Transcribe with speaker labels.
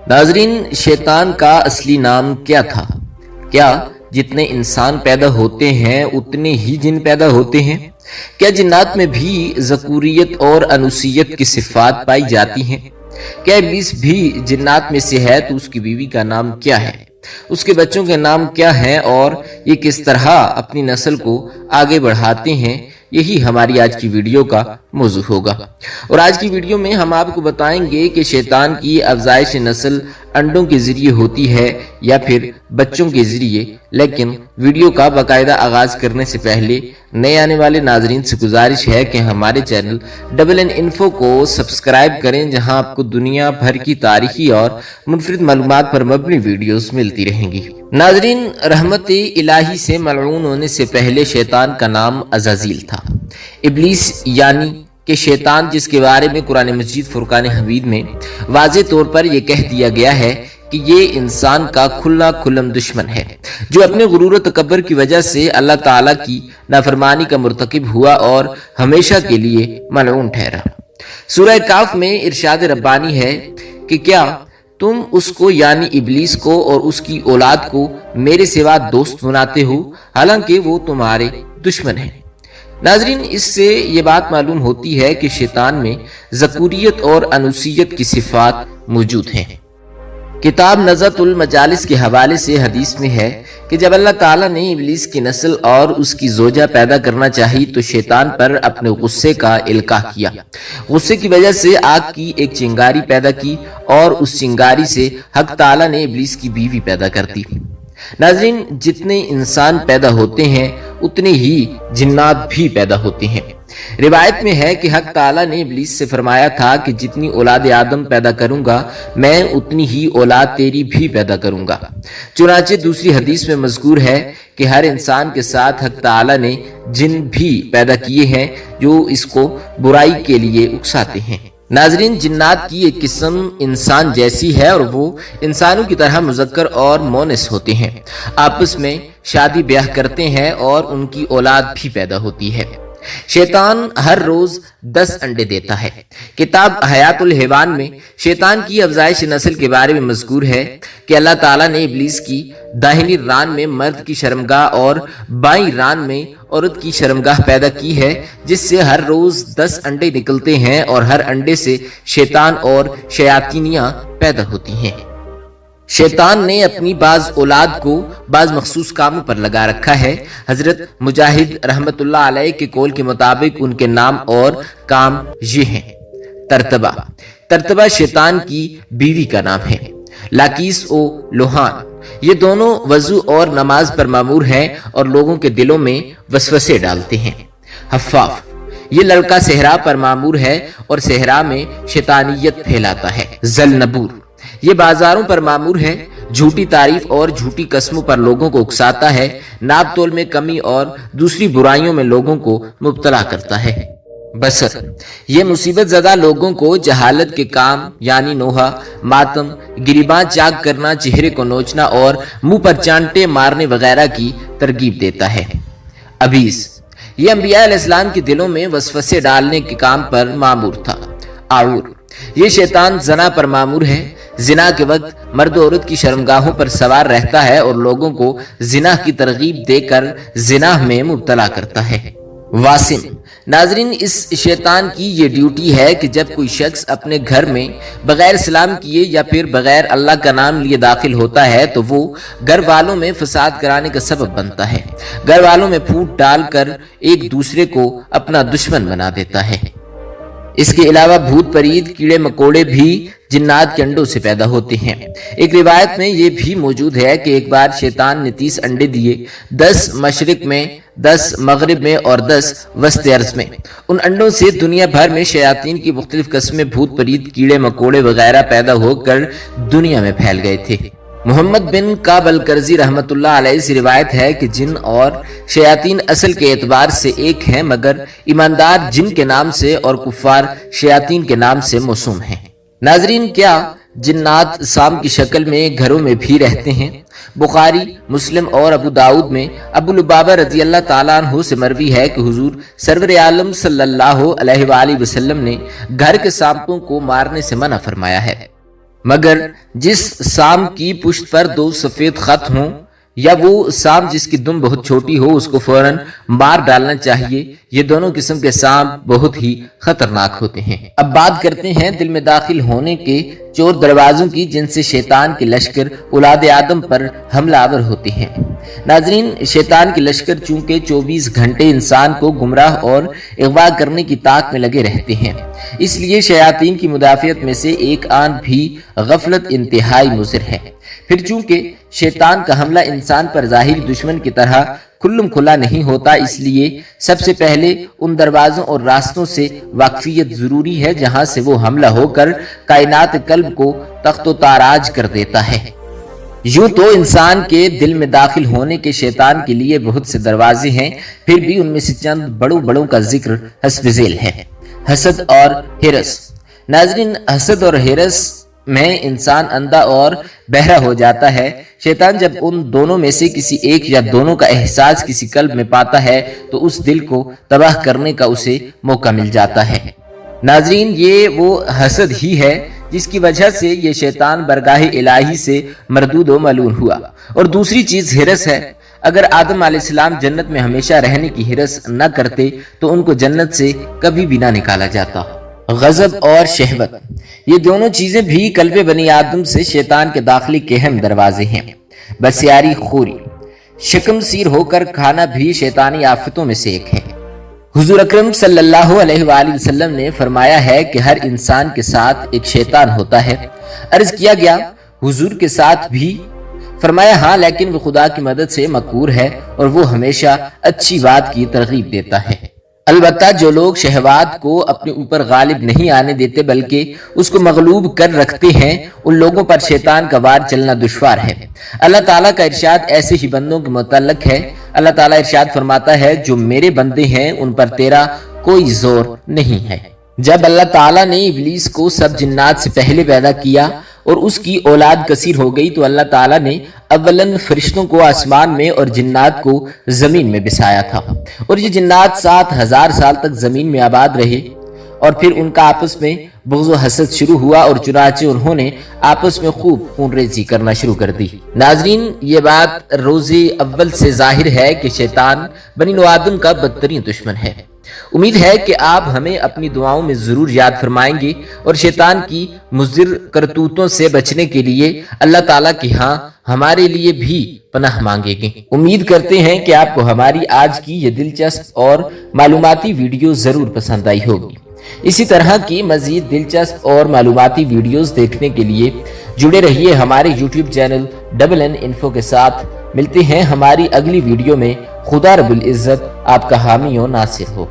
Speaker 1: ناظرین، شیطان کا اصلی نام کیا تھا؟ کیا جتنے انسان پیدا ہوتے ہیں اتنے ہی جن پیدا ہوتے ہیں؟ کیا جنات میں بھی ذکوریت اور انوثیت کی صفات پائی جاتی ہیں؟ کیا ابلیس بھی جنات میں سے ہے تو اس کی بیوی کا نام کیا ہے؟ اس کے بچوں کے نام کیا ہیں اور یہ کس طرح اپنی نسل کو آگے بڑھاتے ہیں؟ یہی ہماری آج کی ویڈیو کا موضوع ہوگا، اور آج کی ویڈیو میں ہم آپ کو بتائیں گے کہ شیطان کی افزائش نسل انڈوں کے ذریعے ہوتی ہے یا پھر بچوں کے ذریعے۔ لیکن ویڈیو کا باقاعدہ آغاز کرنے سے پہلے نئے آنے والے ناظرین سے گزارش ہے کہ ہمارے چینل ڈبل این انفو کو سبسکرائب کریں، جہاں آپ کو دنیا بھر کی تاریخی اور منفرد معلومات پر مبنی ویڈیوز ملتی رہیں گی۔ ناظرین، رحمت الہی سے ملعون ہونے سے پہلے شیطان کا نام عزازیل تھا۔ ابلیس یعنی کہ شیطان، جس کے بارے میں قرآن مجید فرقان حمید میں واضح طور پر یہ کہہ دیا گیا ہے کہ یہ انسان کا کھلا کھلم دشمن ہے، جو اپنے غرور و تکبر کی وجہ سے اللہ تعالیٰ کی نافرمانی کا مرتکب ہوا اور ہمیشہ کے لیے ملعون ٹھہرا۔ سورہ کاف میں ارشاد ربانی ہے کہ کیا تم اس کو یعنی ابلیس کو اور اس کی اولاد کو میرے سوا دوست بناتے ہو، حالانکہ وہ تمہارے دشمن ہیں۔ ناظرین، اس سے یہ بات معلوم ہوتی ہے کہ شیطان میں ذکوریت اور انوثیت کی صفات موجود ہیں۔ کتاب نزعۃ المجالس کے حوالے سے حدیث میں ہے کہ جب اللہ تعالیٰ نے ابلیس کی نسل اور اس کی زوجہ پیدا کرنا چاہی تو شیطان پر اپنے غصے کا القاء کیا۔ غصے کی وجہ سے آگ کی ایک چنگاری پیدا کی اور اس چنگاری سے حق تعالیٰ نے ابلیس کی بیوی پیدا کر دی۔ ناظرین، جتنے انسان پیدا ہوتے ہیں اتنے ہی جنات بھی پیدا ہوتے ہیں۔ روایت میں ہے کہ حق تعالیٰ نے ابلیس سے فرمایا تھا کہ جتنی اولاد آدم پیدا کروں گا میں اتنی ہی اولاد تیری بھی پیدا کروں گا۔ چنانچہ دوسری حدیث میں مذکور ہے کہ ہر انسان کے ساتھ حق تعالیٰ نے جن بھی پیدا کیے ہیں جو اس کو برائی کے لیے اکساتے ہیں۔ ناظرین، جنات کی ایک قسم انسان جیسی ہے اور وہ انسانوں کی طرح مذکر اور مونس ہوتے ہیں، آپس میں شادی بیاہ کرتے ہیں اور ان کی اولاد بھی پیدا ہوتی ہے۔ شیطان ہر روز 10 انڈے دیتا ہے۔ کتاب حیات الحیوان میں شیطان کی افزائش نسل کے بارے میں مذکور ہے کہ اللہ تعالیٰ نے ابلیس کی داہنی ران میں مرد کی شرمگاہ اور بائیں ران میں عورت کی شرمگاہ پیدا کی ہے، جس سے ہر روز 10 انڈے نکلتے ہیں اور ہر انڈے سے شیطان اور شیاطینیاں پیدا ہوتی ہیں۔ شیطان نے اپنی بعض اولاد کو بعض مخصوص کاموں پر لگا رکھا ہے۔ حضرت مجاہد رحمت اللہ علیہ کے قول کے مطابق ان کے نام اور کام یہ ہیں۔ ترتبہ شیطان کی بیوی کا نام ہے۔ لاکیس و لوہان، یہ دونوں وضو اور نماز پر مامور ہیں اور لوگوں کے دلوں میں وسوسے ڈالتے ہیں۔ حفاف، یہ لڑکا صحرا پر مامور ہے اور صحرا میں شیطانیت پھیلاتا ہے۔ ذلنبور، یہ بازاروں پر مامور ہے، جھوٹی تعریف اور جھوٹی قسموں پر لوگوں کو اکساتا ہے، ناپ تول میں کمی اور دوسری برائیوں میں لوگوں کو مبتلا کرتا ہے۔ بصر، یہ مصیبت زدہ لوگوں کو جہالت کے کام یعنی نوحہ، ماتم، گریباں چاک کرنا، چہرے کو نوچنا اور منہ پر چانٹے مارنے وغیرہ کی ترغیب دیتا ہے۔ ابیس، یہ انبیاء علیہ السلام کے دلوں میں وسوسے ڈالنے کے کام پر مامور تھا۔ آعور، یہ شیطان زنا پر مامور ہے، زنا کے وقت مرد و عورت کی شرمگاہوں پر سوار رہتا ہے اور لوگوں کو زنا کی ترغیب دے کر زنا میں مبتلا کرتا ہے۔ واسم، ناظرین، اس شیطان کی یہ ڈیوٹی ہے کہ جب کوئی شخص اپنے گھر میں بغیر سلام کیے یا پھر بغیر اللہ کا نام لیے داخل ہوتا ہے تو وہ گھر والوں میں فساد کرانے کا سبب بنتا ہے، گھر والوں میں پھوٹ ڈال کر ایک دوسرے کو اپنا دشمن بنا دیتا ہے۔ اس کے علاوہ بھوت پرید، کیڑے مکوڑے بھی جنات کے انڈوں سے پیدا ہوتے ہیں۔ ایک روایت میں یہ بھی موجود ہے کہ ایک بار شیطان نے 30 انڈے دیے، 10 مشرق میں، 10 مغرب میں اور 10 وسط ارض میں۔ ان انڈوں سے دنیا بھر میں شیاطین کی مختلف قسمیں، بھوت پرید، کیڑے مکوڑے وغیرہ پیدا ہو کر دنیا میں پھیل گئے تھے۔ محمد بن کعب القرظی رحمت اللہ علیہ سے روایت ہے کہ جن اور شیاطین اصل کے اعتبار سے ایک ہیں، مگر ایماندار جن کے نام سے اور کفار شیاطین کے نام سے موسوم ہیں۔ ناظرین، کیا جنات سام کی شکل میں گھروں میں بھی رہتے ہیں؟ بخاری، مسلم اور ابو داؤد میں ابو لبابہ رضی اللہ تعالیٰ عنہ سے مروی ہے کہ حضور سرور عالم صلی اللہ علیہ وآلہ وسلم نے گھر کے سانپوں کو مارنے سے منع فرمایا ہے۔ مگر جس سام کی پشت پر 2 سفید خط ہوں یا وہ سام جس کی دم بہت چھوٹی ہو اس کو فوراً مار ڈالنا چاہیے۔ یہ دونوں قسم کے سام بہت ہی خطرناک ہوتے ہیں۔ اب بات کرتے ہیں دل میں داخل ہونے کے چور دروازوں کی جن سے شیطان کے لشکر اولاد آدم پر حملہ آور ہوتے ہیں۔ ناظرین، شیطان کے لشکر چونکہ 24 گھنٹے انسان کو گمراہ اور اغوا کرنے کی طاق میں لگے رہتے ہیں، اس لیے شیاطین کی مدافعت میں سے ایک آن بھی غفلت انتہائی مضر ہے۔ پھر چونکہ شیطان کا حملہ انسان پر ظاہری دشمن کی طرح کھلم کھلا نہیں ہوتا، اس لیے سب سے پہلے ان دروازوں اور راستوں سے واقفیت ضروری ہے جہاں سے وہ حملہ ہو کر کائنات قلب کو تخت و تاراج کر دیتا ہے۔ یوں تو انسان کے دل میں داخل ہونے کے شیطان کے لیے بہت سے دروازے ہیں، پھر بھی ان میں سے چند بڑوں کا ذکر حسب ذیل ہے۔ حسد اور ہرس۔ ناظرین، حسد اور ہرس میں انسان اندھا اور بہرا ہو جاتا ہے۔ شیطان جب ان دونوں میں سے کسی ایک یا دونوں کا احساس کسی قلب میں پاتا ہے تو اس دل کو تباہ کرنے کا اسے موقع مل جاتا ہے۔ ناظرین، یہ وہ حسد ہی ہے جس کی وجہ سے یہ شیطان برگاہ الہی سے مردود و ملعون ہوا۔ اور دوسری چیز ہرس ہے۔ اگر آدم علیہ السلام جنت میں ہمیشہ رہنے کی ہرس نہ کرتے تو ان کو جنت سے کبھی بھی نہ نکالا جاتا۔ غضب اور شہوت۔ یہ دونوں چیزیں بھی قلب بنی آدم سے شیطان کے داخلے کے اہم دروازے ہیں۔ بسیاری خوری، شکم سیر ہو کر کھانا بھی شیطانی آفتوں میں سے ایک ہے۔ حضور اکرم صلی اللہ علیہ وآلہ وسلم نے فرمایا ہے کہ ہر انسان کے ساتھ ایک شیطان ہوتا ہے۔ عرض کیا گیا حضور کے ساتھ بھی؟ فرمایا ہاں، لیکن وہ خدا کی مدد سے مقہور ہے اور وہ ہمیشہ اچھی بات کی ترغیب دیتا ہے۔ البتہ جو لوگ شہوات کو اپنے اوپر غالب نہیں آنے دیتے بلکہ اس کو مغلوب کر رکھتے ہیں، ان لوگوں پر شیطان کا وار چلنا دشوار ہے۔ اللہ تعالیٰ کا ارشاد ایسے ہی بندوں کے متعلق ہے۔ اللہ تعالیٰ ارشاد فرماتا ہے، جو میرے بندے ہیں ان پر تیرا کوئی زور نہیں ہے۔ جب اللہ تعالیٰ نے ابلیس کو سب جنات سے پہلے پیدا کیا اور اس کی اولاد کثیر ہو گئی تو اللہ تعالیٰ نے اولاً فرشتوں کو آسمان میں اور جنات کو زمین میں بسایا تھا، اور یہ جنات 7000 سال تک زمین میں آباد رہے، اور پھر ان کا آپس میں بغض و حسد شروع ہوا اور چنانچہ انہوں نے آپس میں خوب خون ریزی کرنا شروع کر دی۔ ناظرین، یہ بات روز اول سے ظاہر ہے کہ شیطان بنی نوع آدم کا بدترین دشمن ہے۔ امید ہے کہ آپ ہمیں اپنی دعاؤں میں ضرور یاد فرمائیں گے اور شیطان کی مضر کرتوتوں سے بچنے کے لیے اللہ تعالیٰ کی ہاں ہمارے لیے بھی پناہ مانگیں گے۔ امید کرتے ہیں کہ آپ کو ہماری آج کی یہ دلچسپ اور معلوماتی ویڈیو ضرور پسند آئی ہوگی۔ اسی طرح کی مزید دلچسپ اور معلوماتی ویڈیوز دیکھنے کے لیے جڑے رہیے ہمارے YouTube channel double N info کے ساتھ۔ ملتے ہیں ہماری اگلی ویڈیو میں۔ خدا رب العزت آپ کا حامی و ناصر ہو۔